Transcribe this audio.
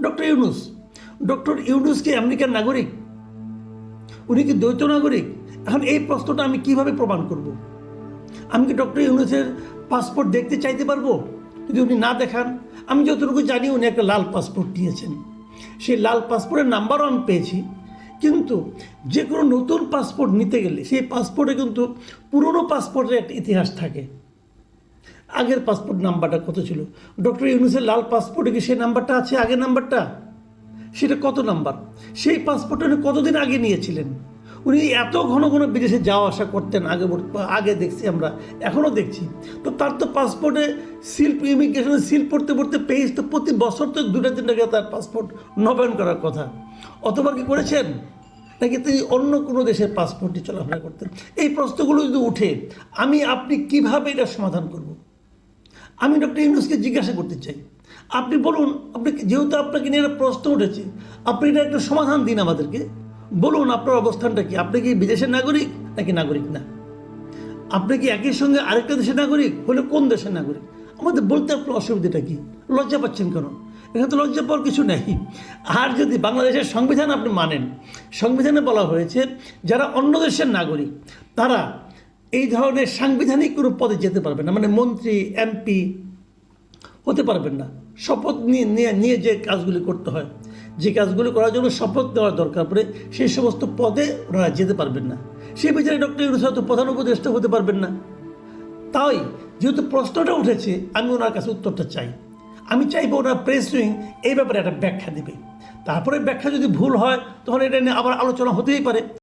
Doctor Yunus. Doctor Yunus কি আমেরিকার নাগরিক? উনি কি দ্বৈত নাগরিক? এখন এই প্রশ্নটা আমি কিভাবে প্রমাণ করব? আমি কি ডক্টর ইউনূসের পাসপোর্ট দেখতে চাইতে পারবো যদি উনি না দেখান? আমি যতটুকু জানি উনি একটা লাল পাসপোর্ট নিয়েছেন, সেই লাল পাসপোর্টের নাম্বারও আমি পেয়েছি। কিন্তু যে কোনো নতুন পাসপোর্ট নিতে গেলে সেই পাসপোর্টে কিন্তু পুরনো পাসপোর্টের একটা ইতিহাস থাকে। আগের পাসপোর্ট নাম্বারটা কত ছিল? ডক্টর ইউনূসের লাল পাসপোর্টে কি সেই নাম্বারটা আছে? আগের নাম্বারটা সেটা কত নাম্বার? সেই পাসপোর্টটা উনি কতদিন আগে নিয়েছিলেন? উনি এত ঘন ঘন বিদেশে যাওয়া আসা করতেন আগে দেখছি আমরা, এখনও দেখছি। তো তার তো পাসপোর্টে ইমিগ্রেশনে সিল পড়তে পড়তে পেজ তো প্রতি বছর তো 2-3 টাকা তার পাসপোর্ট নবায়ন করার কথা। অথবা কি করেছেন? নাকি তিনি অন্য কোনো দেশের পাসপোর্ট নিয়ে চলাফেরা করতেন? এই প্রশ্নগুলো যদি উঠে আপনি কিভাবে এটা সমাধান করব? আমি ডক্টর ইউনূসকে জিজ্ঞাসা করতে চাই, আপনি বলুন, যেহেতু আপনাকে নিয়ে একটা প্রশ্ন উঠেছে, আপনি এটা একটা সমাধান দিন আমাদেরকে। বলুন আপনার অবস্থানটা কি? আপনি কি বিদেশের নাগরিক নাকি নাগরিক না? আপনি কি একই সঙ্গে আরেকটা দেশের নাগরিক? হলে কোন দেশের নাগরিক? আমাদের বলতে আপনার অসুবিধাটা কি? লজ্জা পাচ্ছেন কেন? এখানে তো লজ্জা পাওয়ার কিছু নেই। আর যদি বাংলাদেশের সংবিধান আপনি মানেন, সংবিধানে বলা হয়েছে যারা অন্য দেশের নাগরিক তারা এই ধরনের সাংবিধানিক কোনো পদে যেতে পারবে না, মানে মন্ত্রী এমপি হতে পারবেন না। শপথ নিয়ে যে কাজগুলি করতে হয়, যে কাজগুলি করার জন্য শপথ নেওয়ার দরকার পড়ে, সেই সমস্ত পদে ওনারা যেতে পারবেন না। সেই বিচারে ডক্টর ইউনূস হয়তো প্রধান উপদেষ্টা হতে পারবেন না। তাই যেহেতু প্রশ্নটা উঠেছে, আমি ওনার কাছে উত্তরটা চাই। আমি চাইবো ওনার প্রেস উইং এই ব্যাপারে একটা ব্যাখ্যা দেবে। তারপরে ব্যাখ্যা যদি ভুল হয় তখন এটা নিয়ে আবার আলোচনা হতেই পারে।